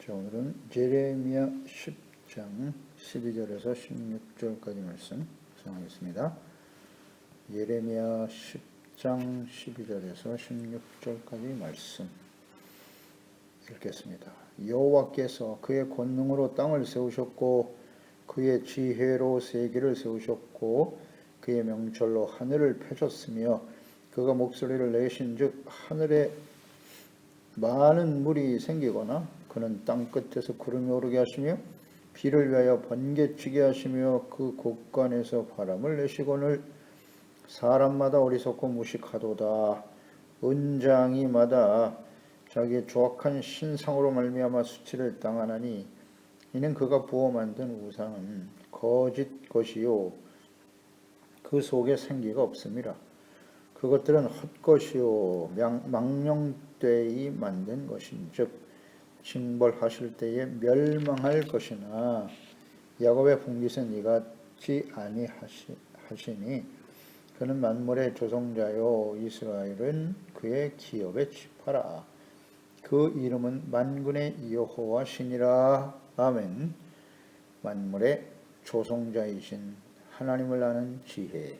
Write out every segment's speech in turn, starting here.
자, 오늘은 예레미야 10장 12절에서 16절까지 말씀 묵상하겠습니다. 예레미야 10장 12절에서 16절까지 말씀 읽겠습니다. 여호와께서 그의 권능으로 땅을 세우셨고 그의 지혜로 세계를 세우셨고 그의 명철로 하늘을 펴셨으며 그가 목소리를 내신즉 하늘에 많은 물이 생기거나 그는 땅 끝에서 구름이 오르게 하시며 비를 위하여 번개치게 하시며 그 곳간에서 바람을 내시거늘 사람마다 어리석고 무식하도다. 은장이마다 자기의 조악한 신상으로 말미암아 수치를 당하나니 이는 그가 부어 만든 우상은 거짓 것이요 그 속에 생기가 없음이라. 그것들은 헛것이요 망령되이 만든 것인즉 징벌하실 때에 멸망할 것이나 야곱의 분깃은 이같이 아니하시니 그는 만물의 조성자요 이스라엘은 그의 기업의 지파라. 그 이름은 만군의 여호와 신이라. 아멘. 만물의 조성자이신 하나님을 아는 지혜.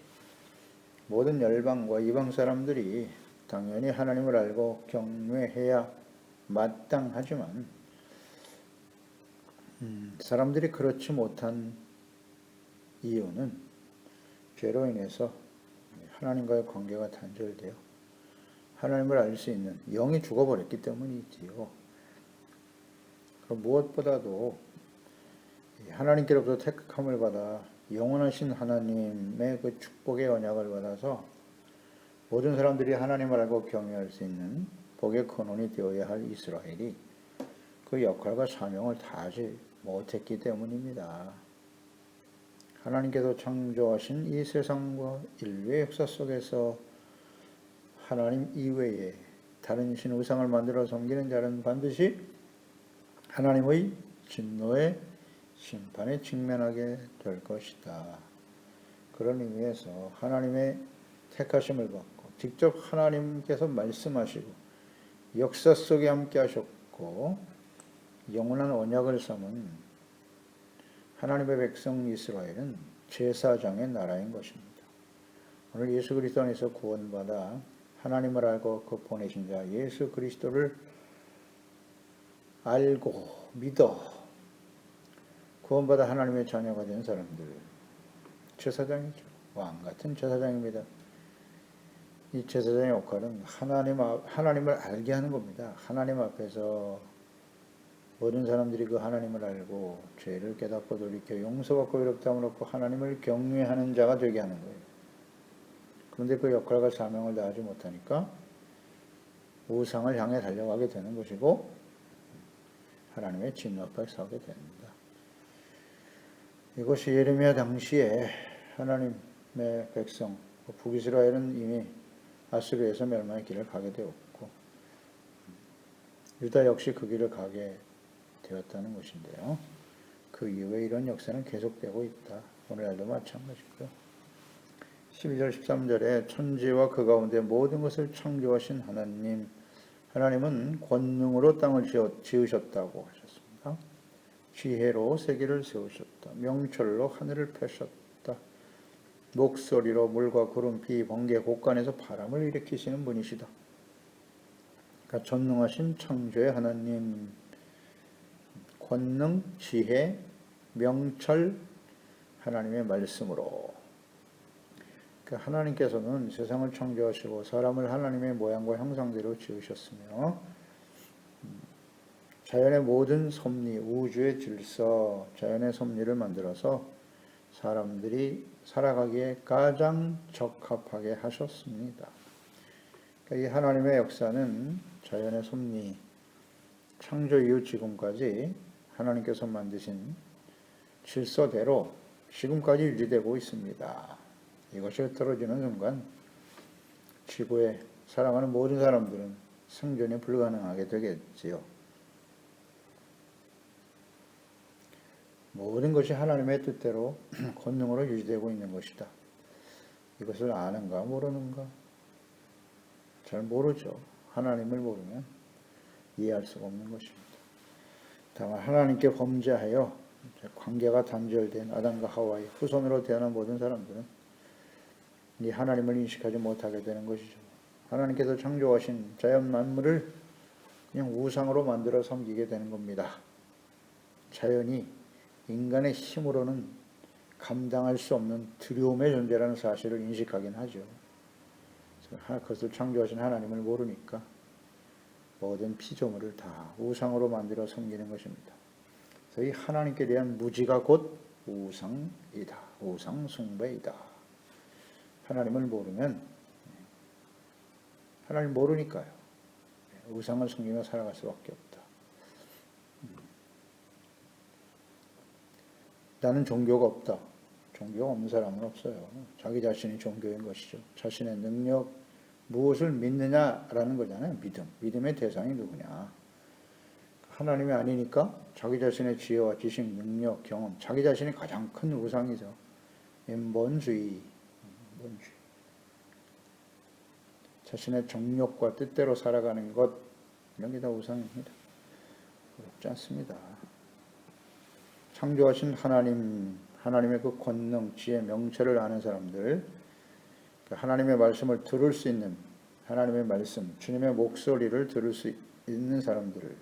모든 열방과 이방 사람들이 당연히 하나님을 알고 경외해야 마땅하지만 사람들이 그렇지 못한 이유는 죄로 인해서 하나님과의 관계가 단절되어 하나님을 알 수 있는 영이 죽어버렸기 때문이지요. 그럼 무엇보다도 하나님께로부터 택함을 받아 영원하신 하나님의 그 축복의 언약을 받아서 모든 사람들이 하나님을 알고 경외할 수 있는 복의 근원이 되어야 할 이스라엘이 그 역할과 사명을 다하지 못했기 때문입니다. 하나님께서 창조하신 이 세상과 인류의 역사 속에서 하나님 이외에 다른 신 우상을 만들어 섬기는 자는 반드시 하나님의 진노의 심판에 직면하게 될 것이다. 그런 의미에서 하나님의 택하심을 받고 직접 하나님께서 말씀하시고 역사 속에 함께 하셨고 영원한 언약을 삼은 하나님의 백성 이스라엘은 제사장의 나라인 것입니다. 오늘 예수 그리스도 안에서 구원받아 하나님을 알고 그 보내신 자 예수 그리스도를 알고 믿어 구원받아 하나님의 자녀가 된 사람들, 제사장이죠. 왕 같은 제사장입니다. 이 제사장의 역할은 하나님을 알게 하는 겁니다. 하나님 앞에서 모든 사람들이 그 하나님을 알고 죄를 깨닫고 돌이켜 용서받고 의롭다함을 얻고 하나님을 경외하는 자가 되게 하는 거예요. 그런데 그 역할과 사명을 다하지 못하니까 우상을 향해 달려가게 되는 것이고 하나님의 진노 앞에 서게 됩니다. 이것이 예레미야 당시에 하나님의 백성 북이스라엘은 이미 아수르에서 멸망의 길을 가게 되었고 유다 역시 그 길을 가게 되었다는 것인데요. 그 이후에 이런 역사는 계속되고 있다. 오늘날도 마찬가지고요. 12절 13절에 천지와 그 가운데 모든 것을 창조하신 하나님은 권능으로 땅을 지으셨다고 하셨습니다. 지혜로 세계를 세우셨다. 명철로 하늘을 펴셨다. 목소리로 물과 구름, 비, 번개, 곳간에서 바람을 일으키시는 분이시다. 그러니까 전능하신 창조의 하나님, 권능, 지혜, 명철, 하나님의 말씀으로. 그러니까 하나님께서는 세상을 창조하시고 사람을 하나님의 모양과 형상대로 지으셨으며 자연의 모든 섭리, 우주의 질서, 자연의 섭리를 만들어서 사람들이 살아가기에 가장 적합하게 하셨습니다. 그러니까 이 하나님의 역사는 자연의 섭리, 창조 이후 지금까지 하나님께서 만드신 질서대로 지금까지 유지되고 있습니다. 이것이 흐트러지는 순간 지구에 살아가는 모든 사람들은 생존이 불가능하게 되겠지요. 모든 것이 하나님의 뜻대로 권능으로 유지되고 있는 것이다. 이것을 아는가 모르는가? 잘 모르죠. 하나님을 모르면 이해할 수가 없는 것입니다. 다만 하나님께 범죄하여 관계가 단절된 아담과 하와의 후손으로 태어난 모든 사람들은 이 하나님을 인식하지 못하게 되는 것이죠. 하나님께서 창조하신 자연 만물을 그냥 우상으로 만들어 섬기게 되는 겁니다. 자연이 인간의 힘으로는 감당할 수 없는 두려움의 존재라는 사실을 인식하긴 하죠. 그것을 창조하신 하나님을 모르니까 모든 피조물을 다 우상으로 만들어 섬기는 것입니다. 그래서 이 하나님께 대한 무지가 곧 우상이다. 우상 숭배이다. 하나님을 모르면 하나님 모르니까요. 우상을 섬기며 살아갈 수밖에 없다. 나는 종교가 없다. 종교가 없는 사람은 없어요. 자기 자신이 종교인 것이죠. 자신의 능력, 무엇을 믿느냐라는 거잖아요. 믿음의 대상이 누구냐. 하나님이 아니니까 자기 자신의 지혜와 지식, 능력, 경험, 자기 자신이 가장 큰 우상이죠. 인본주의. 자신의 정욕과 뜻대로 살아가는 것, 이런 게 다 우상입니다. 어렵지 않습니다. 창조하신 하나님의 그 권능, 지혜, 명철을 아는 사람들, 하나님의 말씀을 들을 수 있는 하나님의 말씀, 주님의 목소리를 들을 수 있는 사람들,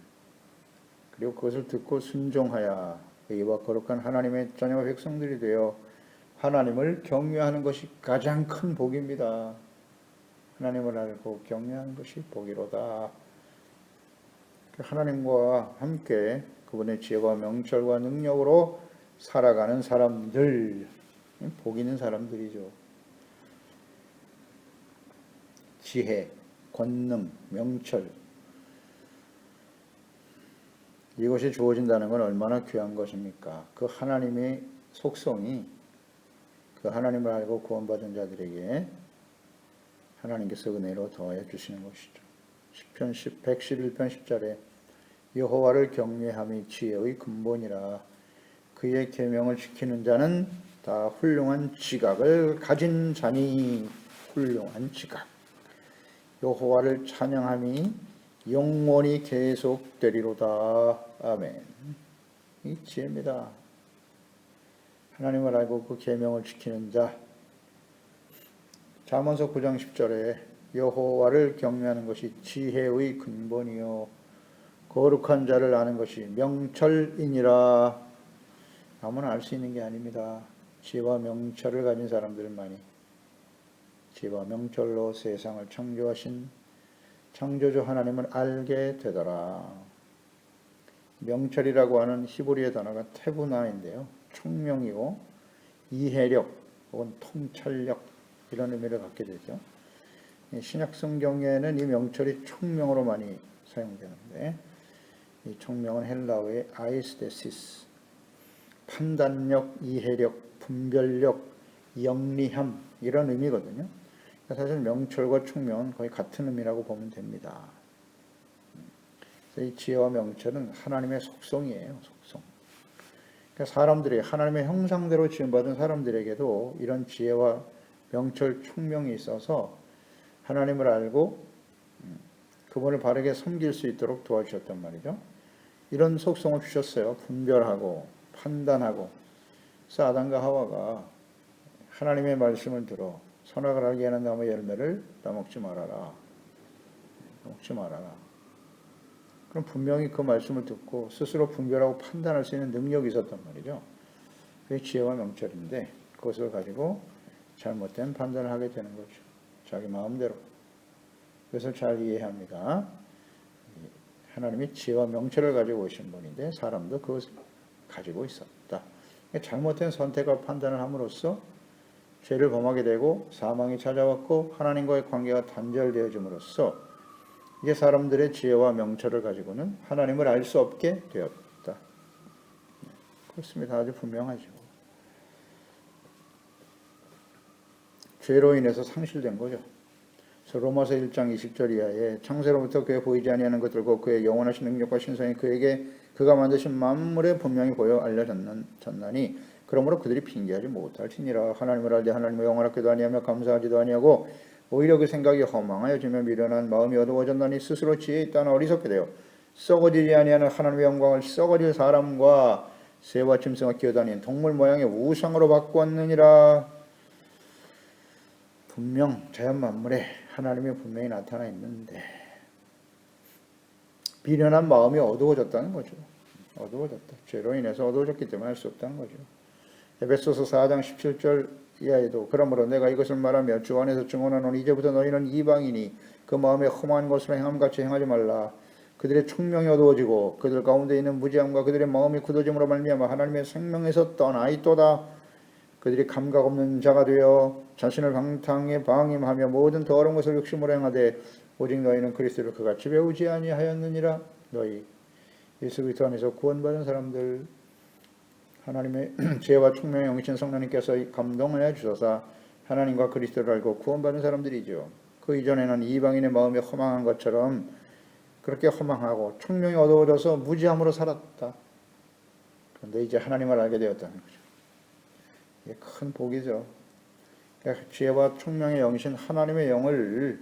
그리고 그것을 듣고 순종하여 이와 거룩한 하나님의 자녀와 백성들이 되어 하나님을 경외하는 것이 가장 큰 복입니다. 하나님을 알고 경외하는 것이 복이로다. 하나님과 함께 그분의 지혜와 명철과 능력으로 살아가는 사람들, 복 있는 사람들이죠. 지혜, 권능, 명철, 이것이 주어진다는 건 얼마나 귀한 것입니까? 그 하나님의 속성이 그 하나님을 알고 구원받은 자들에게 하나님께서 은혜로 더하여 주시는 것이죠. 시편 111편 10절에 여호와를 경외함이 지혜의 근본이라 그의 계명을 지키는 자는 다 훌륭한 지각을 가진 자니. 훌륭한 지각. 여호와를 찬양함이 영원히 계속되리로다. 아멘. 이 지혜입니다. 하나님을 알고 그 계명을 지키는 자. 잠언서 9장 10절에 여호와를 경외하는 것이 지혜의 근본이요 거룩한 자를 아는 것이 명철이니라. 아무나 알 수 있는 게 아닙니다. 지혜와 명철을 가진 사람들만이 지혜와 명철로 세상을 창조하신 창조주 하나님을 알게 되더라. 명철이라고 하는 히브리어 단어가 테부나인데요. 총명이고 이해력 혹은 통찰력 이런 의미를 갖게 되죠. 신약 성경에는 이 명철이 총명으로 많이 사용되는데 이 총명은 헬라어의 아이스데시스, 판단력, 이해력, 분별력, 영리함 이런 의미거든요. 사실 명철과 총명은 거의 같은 의미라고 보면 됩니다. 이 지혜와 명철은 하나님의 속성이에요. 속성. 그러니까 사람들이 하나님의 형상대로 지음받은 사람들에게도 이런 지혜와 명철, 총명이 있어서 하나님을 알고 그분을 바르게 섬길 수 있도록 도와주셨단 말이죠. 이런 속성을 주셨어요. 분별하고 판단하고. 그래서 아담과 하와가 하나님의 말씀을 들어 선악을 알게 하는 나무 열매를 따먹지 말아라. 먹지 말아라. 그럼 분명히 그 말씀을 듣고 스스로 분별하고 판단할 수 있는 능력이 있었단 말이죠. 그게 지혜와 명철인데 그것을 가지고 잘못된 판단을 하게 되는 거죠. 자기 마음대로. 그것을 잘 이해합니다. 하나님이 지혜와 명철을 가지고 오신 분인데 사람도 그것을 가지고 있었다. 잘못된 선택과 판단을 함으로써 죄를 범하게 되고 사망이 찾아왔고 하나님과의 관계가 단절되어짐으로써 이제 사람들의 지혜와 명철을 가지고는 하나님을 알 수 없게 되었다. 그렇습니다. 아주 분명하죠. 죄로 인해서 상실된 거죠. 그래서 로마서 1장 20절 이하에 창세로부터 그의 보이지 아니하는 것들과 그의 영원하신 능력과 신성이 그가 만드신 만물에 분명히 보여 알려졌나니 그러므로 그들이 핑계하지 못할지니라. 하나님을 알되 하나님의 영원하기도 아니하며 감사하지도 아니하고 오히려 그 생각이 허망하여지며 미련한 마음이 어두워졌나니 스스로 지혜 있다는 어리석게 되어 썩어지지 아니하는 하나님의 영광을 썩어질 사람과 새와 짐승과 기어다니는 동물 모양의 우상으로 바꾸었느니라. 분명 자연 만물에 하나님이 분명히 나타나 있는데 비련한 마음이 어두워졌다는 거죠. 어두워졌다. 죄로 인해서 어두워졌기 때문에 할 수 없다는 거죠. 에베소서 4장 17절 이하에도 그러므로 내가 이것을 말하며 주 안에서 증언하노니 이제부터 너희는 이방인이 그 마음에 험한 것으로 행함같이 행하지 말라. 그들의 총명이 어두워지고 그들 가운데 있는 무지함과 그들의 마음이 굳어짐으로 말미암아 하나님의 생명에서 떠나 있도다. 그들이 감각 없는 자가 되어 자신을 방탕에 방임하며 모든 더러운 것을 욕심으로 행하되 오직 너희는 그리스도를 그같이 배우지 아니하였느니라. 너희 예수 그리스도 안에서 구원받은 사람들, 하나님의 지혜와 총명의 영이신 성령님께서 감동하여 주셔서 하나님과 그리스도를 알고 구원받은 사람들이죠. 그 이전에는 이방인의 마음이 허망한 것처럼 그렇게 허망하고 총명이 어두워져서 무지함으로 살았다. 그런데 이제 하나님을 알게 되었다는 거죠. 이게 큰 복이죠. 그러니까 지혜와 총명의 영이신 하나님의 영을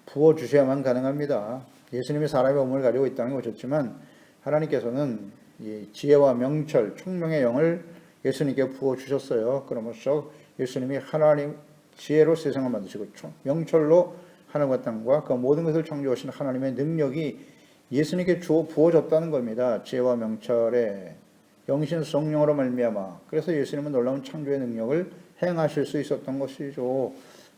부어주셔야만 가능합니다. 예수님이 사람의 몸을 가지고 있다는 건 좋지만 하나님께서는 이 지혜와 명철, 총명의 영을 예수님께 부어주셨어요. 그러면서 예수님이 하나님 지혜로 세상을 만드시고 명철로 하늘과 땅과 그 모든 것을 창조하신 하나님의 능력이 예수님께 부어졌다는 겁니다. 지혜와 명철에 영신 성령으로 말미암아. 그래서 예수님은 놀라운 창조의 능력을 행하실 수 있었던 것이죠.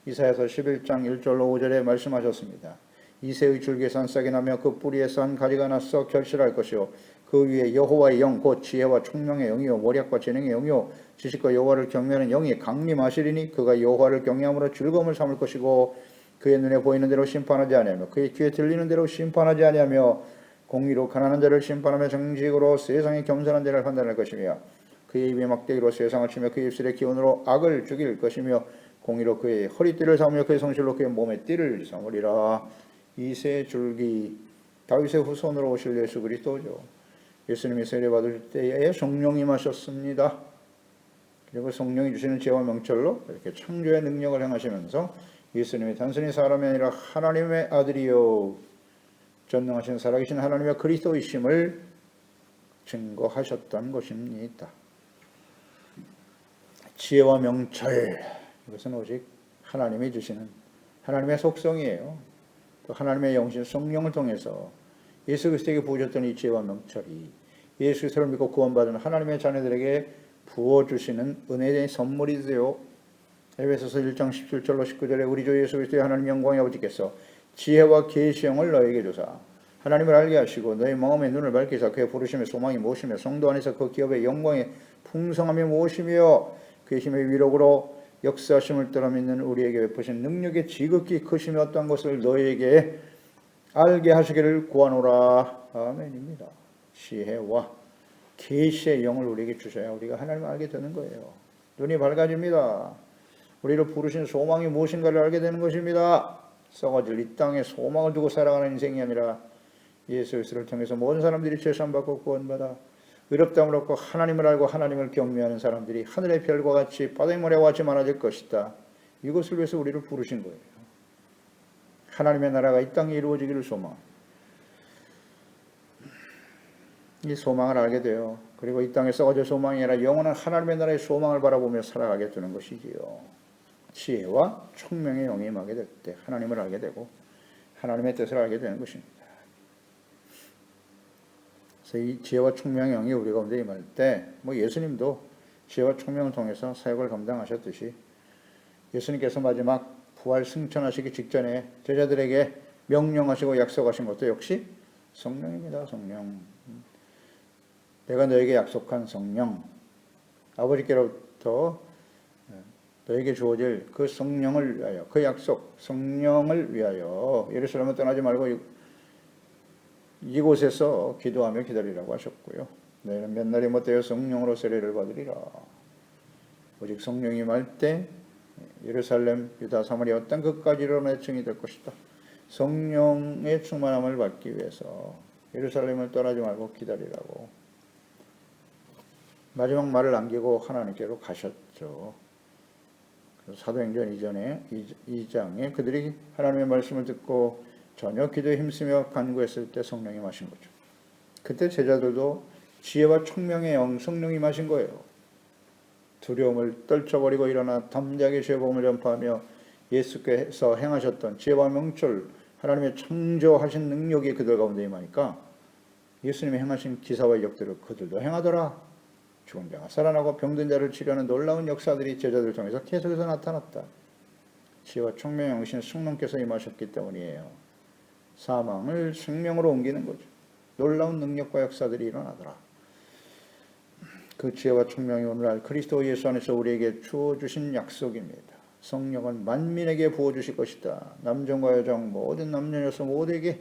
이사야서 11장 1절로 5절에 말씀하셨습니다. 이새의 줄기에 산 싹이 나며 그 뿌리에 산 가지가 나서 결실할 것이요 그 위에 여호와의 영 곧 지혜와 총명의 영이요 모략과 재능의 영이요 지식과 여호와를 경외하는 영이 강림하시리니 그가 여호와를 경외함으로 즐거움을 삼을 것이고 그의 눈에 보이는 대로 심판하지 아니하며 그의 귀에 들리는 대로 심판하지 아니하며 공의로 가난한 자를 심판하며 정직으로 세상의 겸손한 자를 판단할 것이며 그의 입에 막대기로 세상을 치며 그의 입술의 기운으로 악을 죽일 것이며 공의로 그의 허리띠를 삼으며 그의 성실로 그의 몸에 띠를 삼으리라. 이새 줄기 다윗의 후손으로 오실 예수 그리스도죠. 예수님이 세례받을 때에 성령이 임하셨습니다. 그리고 성령이 주시는 지혜와 명철로 이렇게 창조의 능력을 행하시면서 예수님이 단순히 사람이 아니라 하나님의 아들이요 전능하신 살아계신 하나님의 그리스도이심을 증거하셨던 것입니다. 지혜와 명철 이것은 오직 하나님이 주시는 하나님의 속성이에요. 또 하나님의 영신 성령을 통해서 예수 그리스도에게 부어줬던 이 지혜와 명철이 예수 그리스도를 믿고 구원받은 하나님의 자녀들에게 부어주시는 은혜의 선물이세요. 에베소서 1장 17절로 19절에 우리 주 예수 그리스도의 하나님 영광의 아버지께서 지혜와 계시형을 너에게 주사 하나님을 알게 하시고 너희 마음의 눈을 밝히사 그의 부르심의 소망이 무엇이며 성도 안에서 그 기업의 영광의 풍성함이 무엇이며 그의 힘의 위력으로 역사하심을 따라 믿는 우리에게 베푸신 능력의 지극히 크심이 어떠한 것을 너희에게 알게 하시기를 구하노라. 아멘입니다. 지혜와 계시의 영을 우리에게 주셔야 우리가 하나님을 알게 되는 거예요. 눈이 밝아집니다. 우리를 부르신 소망이 무엇인가를 알게 되는 것입니다. 썩어질 이 땅에 소망을 두고 살아가는 인생이 아니라 예수 그리스도를 통해서 모든 사람들이 죄사함받고 구원받아 의롭다함을 얻고 하나님을 알고 하나님을 경외하는 사람들이 하늘의 별과 같이 바다의 모래와 같이 많아질 것이다. 이것을 위해서 우리를 부르신 거예요. 하나님의 나라가 이 땅에 이루어지기를 소망. 이 소망을 알게 돼요. 그리고 이 땅에 썩어질 소망이 아니라 영원한 하나님의 나라의 소망을 바라보며 살아가게 되는 것이지요. 지혜와 총명의 영이 임하게 될 때 하나님을 알게 되고 하나님의 뜻을 알게 되는 것입니다. 그래서 이 지혜와 총명의 영이 우리 가운데 임할 때 예수님도 지혜와 총명을 통해서 사역을 감당하셨듯이 예수님께서 마지막 부활 승천하시기 직전에 제자들에게 명령하시고 약속하신 것도 역시 성령입니다. 성령. 내가 너에게 약속한 성령, 아버지께로부터 너에게 주어질 그 성령을 위하여, 그 약속, 성령을 위하여 예루살렘을 떠나지 말고 이곳에서 기도하며 기다리라고 하셨고요. 너희는 몇 날이 못되어 성령으로 세례를 받으리라. 오직 성령이 임할 때 예루살렘, 유다, 사마리아 땅 끝까지 일어나 증이 될 것이다. 성령의 충만함을 받기 위해서 예루살렘을 떠나지 말고 기다리라고 마지막 말을 남기고 하나님께로 가셨죠. 사도행전 2장에 그들이 하나님의 말씀을 듣고 전혀 기도에 힘쓰며 간구했을 때 성령이 임하신 거죠. 그때 제자들도 지혜와 총명의 영 성령이 임하신 거예요. 두려움을 떨쳐버리고 일어나 담대하게 죄의 복음을 전파하며 예수께서 행하셨던 지혜와 명철, 하나님의 창조하신 능력이 그들 가운데 임하니까 예수님이 행하신 기사와 이적들을 그들도 행하더라. 죽은 자가 살아나고 병든 자를 치료하는 놀라운 역사들이 제자들을 통해서 계속해서 나타났다. 지혜와 총명의 영이신 성령께서 임하셨기 때문이에요. 사망을 생명으로 옮기는 거죠. 놀라운 능력과 역사들이 일어나더라. 그 지혜와 총명이 오늘날 그리스도 예수 안에서 우리에게 주어주신 약속입니다. 성령은 만민에게 부어주실 것이다. 남정과 여정 모든 남녀 여성 모두에게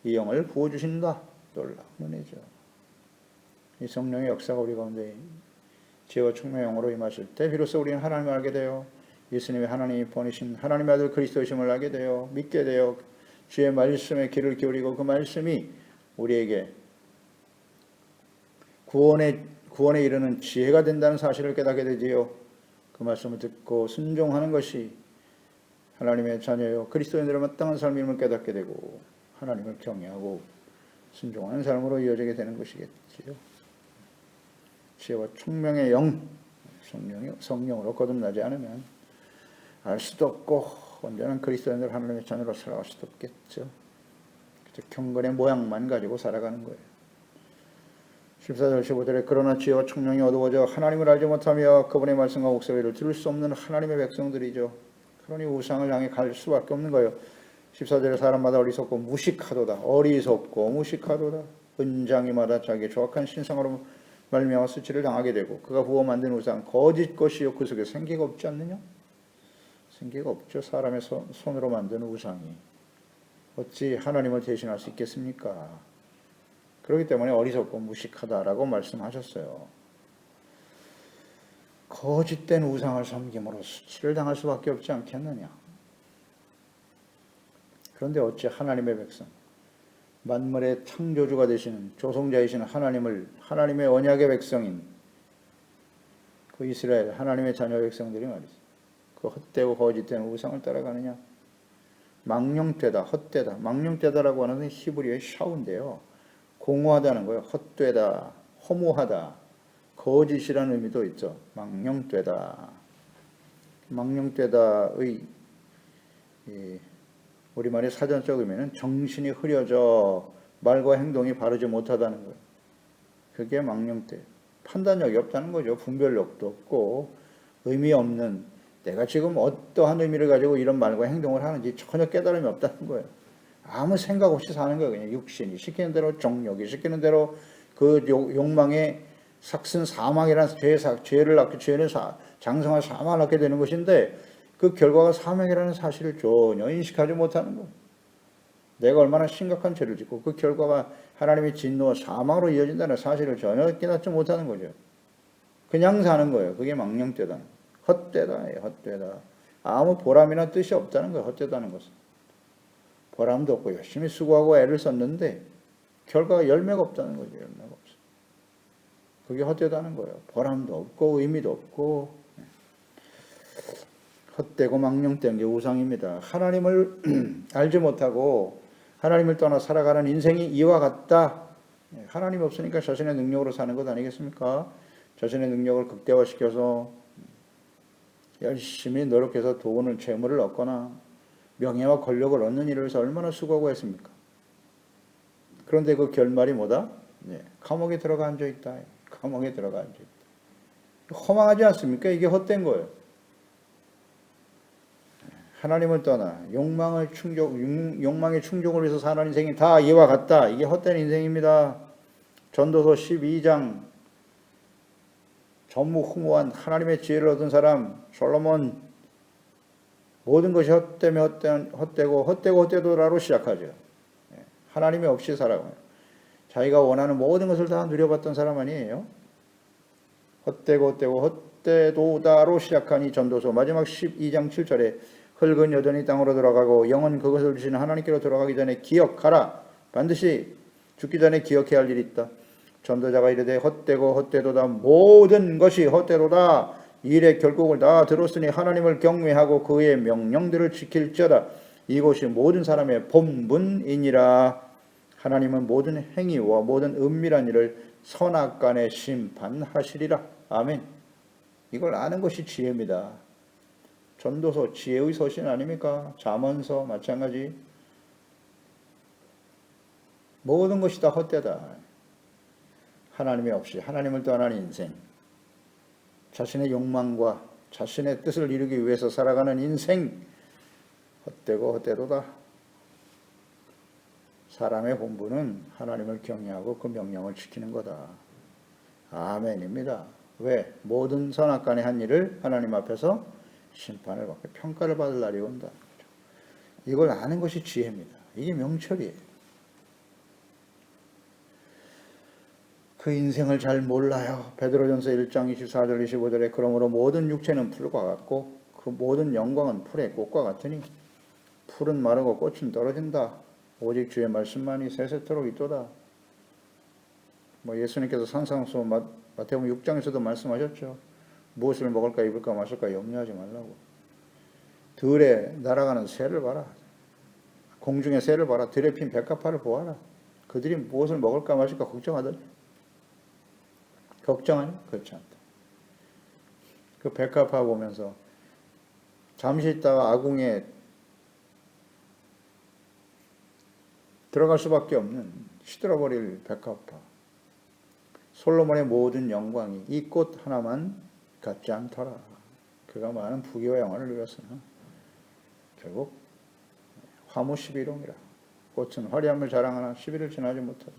이 영을 부어주신다. 놀라운 은혜죠. 이 성령의 역사가 우리 가운데 지혜와 총명의 영으로 임하실 때 비로소 우리는 하나님을 알게 되어 예수님이 하나님이 보내신 하나님의 아들 그리스도이심을 알게 되어 믿게 되어 주의 말씀에 귀를 기울이고 그 말씀이 우리에게 구원에 이르는 지혜가 된다는 사실을 깨닫게 되지요. 그 말씀을 듣고 순종하는 것이 하나님의 자녀요 그리스도인들의 마땅한 삶임을 깨닫게 되고 하나님을 경외하고 순종하는 삶으로 이어지게 되는 것이겠지요. 지혜와 총명의 영, 성령으로 거듭나지 않으면 알 수도 없고 온전한 그리스도인들 하나님의 자녀로 살아갈 수도 없겠죠. 경건의 모양만 가지고 살아가는 거예요. 14절 15절에 그러나 지혜와 총명이 어두워져 하나님을 알지 못하며 그분의 말씀과 목소리를 들을 수 없는 하나님의 백성들이죠. 그러니 우상을 향해 갈 수밖에 없는 거예요. 14절에 사람마다 어리석고 무식하도다. 어리석고 무식하도다. 은장이마다 자기의 조악한 신상으로 말미암아 수치를 당하게 되고 그가 부어 만든 우상 거짓 것이요 그 속에 생기가 없지 않느냐? 생기가 없죠. 사람의 손으로 만든 우상이 어찌 하나님을 대신할 수 있겠습니까? 그렇기 때문에 어리석고 무식하다라고 말씀하셨어요. 거짓된 우상을 섬김으로 수치를 당할 수밖에 없지 않겠느냐? 그런데 어찌 하나님의 백성, 만물의 창조주가 되시는 조성자이신 하나님의 언약의 백성인 그 이스라엘 하나님의 자녀 백성들이 말이죠. 그 헛되고 거짓된 우상을 따라가느냐? 망령되다, 헛되다. 망령되다라고 하는 건 히브리어의 샤우인데요. 공허하다는 거예요. 헛되다, 허무하다, 거짓이라는 의미도 있죠. 망령되다. 망령되다의 우리말의 사전적 의미는 정신이 흐려져 말과 행동이 바르지 못하다는 거예요. 그게 망령돼. 판단력이 없다는 거죠. 분별력도 없고 의미 없는 내가 지금 어떠한 의미를 가지고 이런 말과 행동을 하는지 전혀 깨달음이 없다는 거예요. 아무 생각 없이 사는 거예요. 그냥 육신이 시키는 대로 정욕이 시키는 대로 그 욕망의 삭슨 사망이라는 죄를 낳고 죄는 장성한 사망을 낳게 되는 것인데 그 결과가 사망이라는 사실을 전혀 인식하지 못하는 거예요. 내가 얼마나 심각한 죄를 짓고 그 결과가 하나님의 진노와 사망으로 이어진다는 사실을 전혀 깨닫지 못하는 거죠. 그냥 사는 거예요. 그게 망령되다. 헛되다예요. 헛되다. 아무 보람이나 뜻이 없다는 거예요. 헛되다는 것은. 보람도 없고 열심히 수고하고 애를 썼는데 결과가 열매가 없다는 거죠. 열매가 없어. 그게 헛되다는 거예요. 보람도 없고 의미도 없고 헛되고 망령된 게 우상입니다. 하나님을 알지 못하고 하나님을 떠나 살아가는 인생이 이와 같다. 하나님이 없으니까 자신의 능력으로 사는 것 아니겠습니까? 자신의 능력을 극대화시켜서 열심히 노력해서 돈을 재물을 얻거나 명예와 권력을 얻는 일을 해서 얼마나 수고하고 했습니까? 그런데 그 결말이 뭐다? 감옥에 들어가 앉아있다. 감옥에 들어가 앉아있다. 허망하지 않습니까? 이게 헛된 거예요. 하나님을 떠나 욕망의 충족을 위해서 사는 인생이 다 이와 같다. 이게 헛된 인생입니다. 전도서 12장 전무후무한 하나님의 지혜를 얻은 사람 솔로몬 모든 것이 헛되고 헛되도라로 시작하죠. 하나님이 없이 살아가요. 자기가 원하는 모든 것을 다 누려봤던 사람 아니에요. 헛되도다로 시작한 이 전도서 마지막 12장 7절에 흙은 여전히 땅으로 돌아가고 영은 그것을 주시는 하나님께로 돌아가기 전에 기억하라. 반드시 죽기 전에 기억해야 할 일이 있다. 전도자가 이르되 헛되도다. 모든 것이 헛되도다. 이 일의 결국을 다 들었으니 하나님을 경외하고 그의 명령들을 지킬지어다. 이곳이 모든 사람의 본분이니라. 하나님은 모든 행위와 모든 은밀한 일을 선악간에 심판하시리라. 아멘. 이걸 아는 것이 지혜입니다. 전도서 지혜의 서신 아닙니까? 잠언서 마찬가지. 모든 것이 다 헛되다. 하나님이 없이 하나님을 떠난 인생, 자신의 욕망과 자신의 뜻을 이루기 위해서 살아가는 인생, 헛되고 헛되도다. 사람의 본분은 하나님을 경외하고 그 명령을 지키는 거다. 아멘입니다. 왜? 모든 선악간의 한 일을 하나님 앞에서 심판을 받고 평가를 받을 날이 온다. 이걸 아는 것이 지혜입니다. 이게 명철이에요. 그 인생을 잘 몰라요. 베드로전서 1장 24절 25절에 그러므로 모든 육체는 풀과 같고 그 모든 영광은 풀의 꽃과 같으니 풀은 마르고 꽃은 떨어진다. 오직 주의 말씀만이 세세토록 있도다. 예수님께서 산상수 마태복음 6장에서도 말씀하셨죠. 무엇을 먹을까 입을까 마실까 염려하지 말라고. 들에 날아가는 새를 봐라. 공중의 새를 봐라. 들에 핀 백합화를 보아라. 그들이 무엇을 먹을까 마실까 걱정하더니 걱정하니? 그렇지 않다. 그 백합화 보면서 잠시 있다가 아궁에 들어갈 수밖에 없는 시들어버릴 백합화. 솔로몬의 모든 영광이 이 꽃 하나만 같지 않더라. 그가 많은 부귀와 영화를 누렸으나 결국 화무 11홍이라. 꽃은 화려함을 자랑하나 10일을 지나지 못하고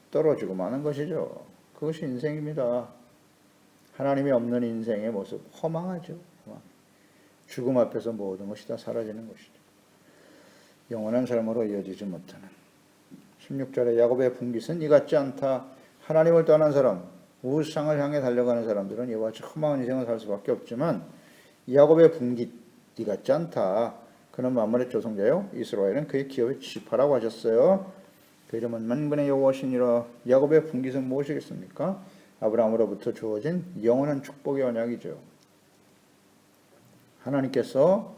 떨어지고 마는 것이죠. 그것이 인생입니다. 하나님이 없는 인생의 모습 허망하죠. 죽음 앞에서 모든 것이 다 사라지는 것이죠. 영원한 삶으로 이어지지 못하는 16절에 야곱의 분깃은 이 같지 않다. 하나님을 떠난 사람, 우상을 향해 달려가는 사람들은 이와 같이 허망한 인생을 살 수밖에 없지만 야곱의 분깃 이 같지 않다. 그는 만물의 조성자요 이스라엘은 그의 기업의 지파라고 하셨어요. 그 이름은 만군의 여호와시니라. 야곱의 분깃은 무엇이겠습니까? 아브라함으로부터 주어진 영원한 축복의 언약이죠. 하나님께서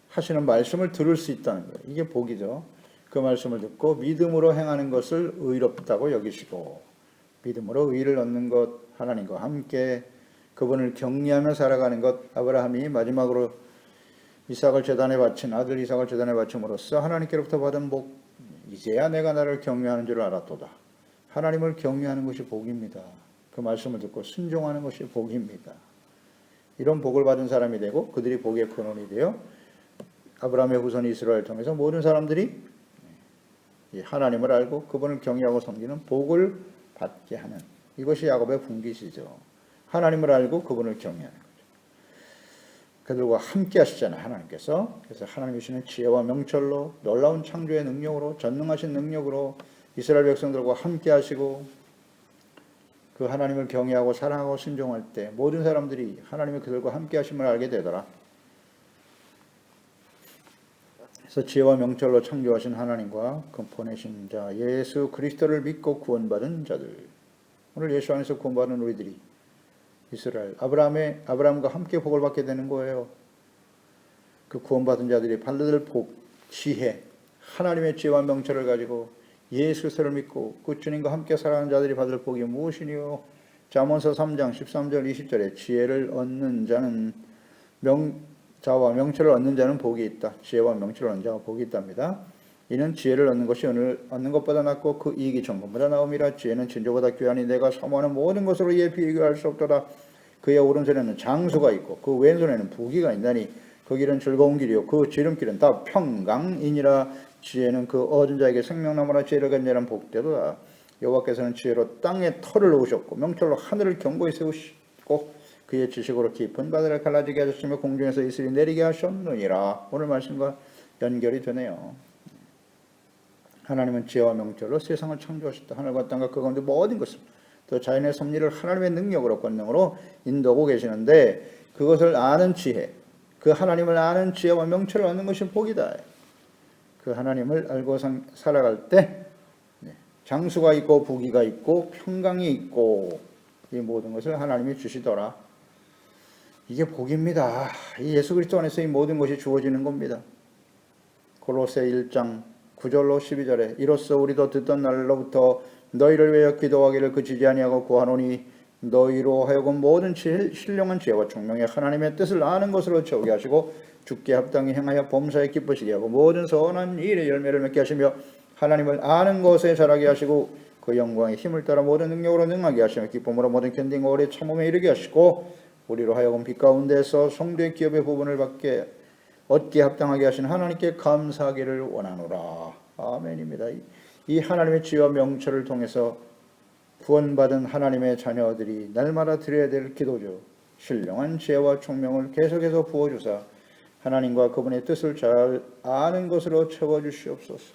하시는 말씀을 들을 수 있다는 거예요. 이게 복이죠. 그 말씀을 듣고 믿음으로 행하는 것을 의롭다고 여기시고 믿음으로 의를 얻는 것, 하나님과 함께 그분을 경외하며 살아가는 것. 아브라함이 마지막으로 이삭을 제단에 바친 아들 이삭을 제단에 바침으로써 하나님께로부터 받은 복, 이제야 내가 나를 경외하는 줄 알았도다. 하나님을 경외하는 것이 복입니다. 그 말씀을 듣고 순종하는 것이 복입니다. 이런 복을 받은 사람이 되고 그들이 복의 근원이 되어 아브라함의 후손 이스라엘을 통해서 모든 사람들이 하나님을 알고 그분을 경외하고 섬기는 복을 받게 하는, 이것이 야곱의 분깃이죠. 하나님을 알고 그분을 경외하는 거죠. 그들과 함께 하시잖아요, 하나님께서. 그래서 하나님이 주시는 지혜와 명철로 놀라운 창조의 능력으로 전능하신 능력으로 이스라엘 백성들과 함께 하시고 그 하나님을 경외하고 사랑하고 순종할 때 모든 사람들이 하나님이 그들과 함께 하심을 알게 되더라. 그래서 지혜와 명철로 창조하신 하나님과 그 보내신 자 예수 그리스도를 믿고 구원받은 자들, 오늘 예수 안에서 구원받은 우리들이 이스라엘 아브라함과 함께 복을 받게 되는 거예요. 그 구원받은 자들이 받을 복, 지혜, 하나님의 지혜와 명철을 가지고 예수 그리스도를 믿고 그 주님과 함께 살아가는 자들이 받을 복이 무엇이니요? 잠언서 3장 13절 20절에 지혜를 얻는 자는 자와 명철을 얻는 자는 복이 있다. 지혜와 명철을 얻는 자가 복이 있답니다. 이는 지혜를 얻는 것이 오늘 얻는 것보다 낫고 그 이익이 정금보다 나음이라. 지혜는 진주보다 귀하니 내가 사모하는 모든 것으로 이에 비교할 수 없도다. 그의 오른손에는 장수가 있고 그 왼손에는 부귀가 있나니 그 길은 즐거운 길이요 그 지름길은 다 평강이니라. 지혜는 그 얻은 자에게 생명나무라. 지혜를 갖는 자는 복되도다. 여호와께서는 지혜로 땅에 털을 놓으셨고 명철로 하늘을 견고히 세우시고 그의 지식으로 깊은 바다를 갈라지게 하셨으며 공중에서 이슬이 내리게 하셨느니라. 오늘 말씀과 연결이 되네요. 하나님은 지혜와 명철로 세상을 창조하셨다. 하늘과 땅과 그 가운데 모든 것을, 또 자연의 섭리를 하나님의 능력으로 권능으로 인도하고 계시는데 그것을 아는 지혜, 그 하나님을 아는 지혜와 명철을 얻는 것이 복이다. 그 하나님을 알고 살아갈 때 장수가 있고 부귀가 있고 평강이 있고 이 모든 것을 하나님이 주시더라. 이게 복입니다. 이 예수 그리스도 안에서 이 모든 것이 주어지는 겁니다. 골로새 1장 9절로 12절에 이로써 우리도 듣던 날로부터 너희를 위하여 기도하기를 그치지 아니하고 구하노니 너희로 하여금 모든 신령한 지혜와 총명의 하나님의 뜻을 아는 것으로 채우게 하시고 주께 합당히 행하여 범사에 기쁘시게 하고 모든 선한 일의 열매를 맺게 하시며 하나님을 아는 것에 자라게 하시고 그 영광의 힘을 따라 모든 능력으로 능하게 하시며 기쁨으로 모든 견딘과 오래 참음에 이르게 하시고 우리로 하여금 빛 가운데서 성도의 기업의 부분을 얻게 합당하게 하신 하나님께 감사하기를 원하노라. 아멘입니다. 이 하나님의 지혜와 명철을 통해서 구원받은 하나님의 자녀들이 날마다 드려야 될 기도죠. 신령한 지혜와 총명을 계속해서 부어주사 하나님과 그분의 뜻을 잘 아는 것으로 채워주시옵소서.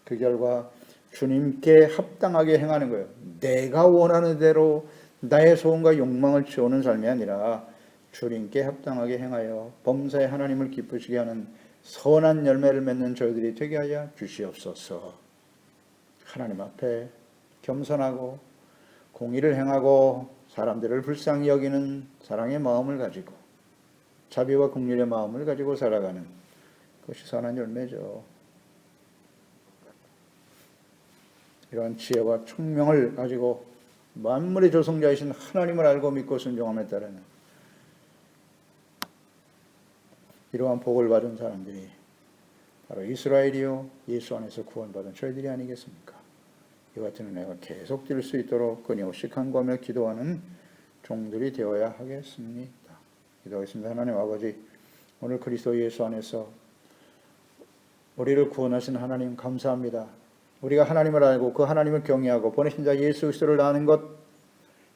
그 결과 주님께 합당하게 행하는 거예요. 내가 원하는 대로 나의 소원과 욕망을 채우는 삶이 아니라 주님께 합당하게 행하여 범사에 하나님을 기쁘시게 하는 선한 열매를 맺는 저희들이 되게 하여 주시옵소서. 하나님 앞에 겸손하고 공의를 행하고 사람들을 불쌍히 여기는 사랑의 마음을 가지고 자비와 긍휼의 마음을 가지고 살아가는 그것이 선한 열매죠. 이러한 지혜와 총명을 가지고 만물의 조성자이신 하나님을 알고 믿고 순종함에 따르는 이러한 복을 받은 사람들이 바로 이스라엘이요 예수 안에서 구원받은 저희들이 아니겠습니까? 이 같은 은혜가 계속될 수 있도록 끊임없이 간구하며 기도하는 종들이 되어야 하겠습니다. 기도하겠습니다. 하나님 아버지, 오늘 그리스도 예수 안에서 우리를 구원하신 하나님 감사합니다. 우리가 하나님을 알고 그 하나님을 경외하고 보내신 자 예수 그리스도를 아는 것,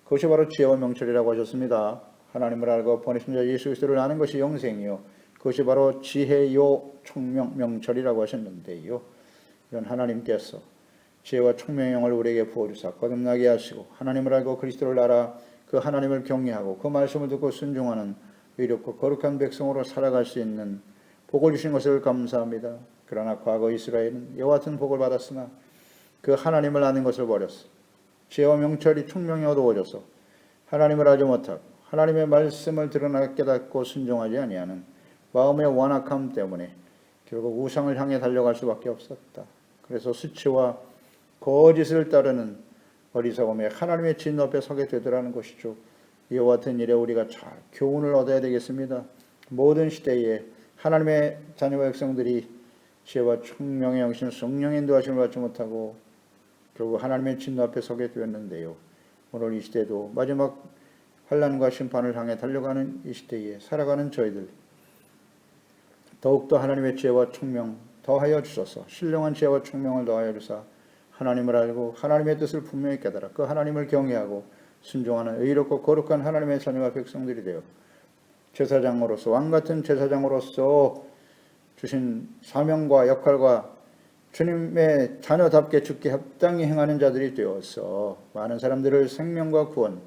그것이 바로 지혜와 명철이라고 하셨습니다. 하나님을 알고 보내신 자 예수 그리스도를 아는 것이 영생이요, 그것이 바로 지혜요 총명 명철이라고 하셨는데요. 이런 하나님께서 지혜와 총명의 영을 우리에게 부어주사 거듭나게 하시고 하나님을 알고 그리스도를 알아 그 하나님을 경외하고 그 말씀을 듣고 순종하는 의롭고 거룩한 백성으로 살아갈 수 있는 복을 주신 것을 감사합니다. 그러나 과거 이스라엘은 이와 같은 복을 받았으나 그 하나님을 아는 것을 버렸어. 지혜와 명철이 총명이 어두워져서 하나님을 알지 못하고 하나님의 말씀을 드러나 깨닫고 순종하지 아니하는 마음의 완악함 때문에 결국 우상을 향해 달려갈 수밖에 없었다. 그래서 수치와 거짓을 따르는 어리석음에 하나님의 진노 앞에 서게 되더라는 것이죠. 이와 같은 일에 우리가 잘 교훈을 얻어야 되겠습니다. 모든 시대에 하나님의 자녀와 백성들이 지혜와 총명의 영신 성령의 인도하심을 받지 못하고 결국 하나님의 진노 앞에 서게 되었는데요. 오늘 이 시대도 마지막 환난과 심판을 향해 달려가는 이 시대에 살아가는 저희들, 더욱더 하나님의 지혜와 총명 더하여 주소서. 신령한 지혜와 총명을 더하여 주사 하나님을 알고 하나님의 뜻을 분명히 깨달아 그 하나님을 경외하고 순종하는 의롭고 거룩한 하나님의 자녀와 백성들이 되어 제사장으로서 왕같은 제사장으로서 주신 사명과 역할과 주님의 자녀답게 주께 합당히 행하는 자들이 되어서 많은 사람들을 생명과 구원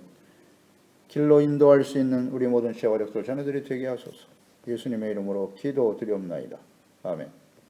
길로 인도할 수 있는 우리 모든 시와 력들 자녀들이 되게 하소서. 예수님의 이름으로 기도드리옵나이다. 아멘.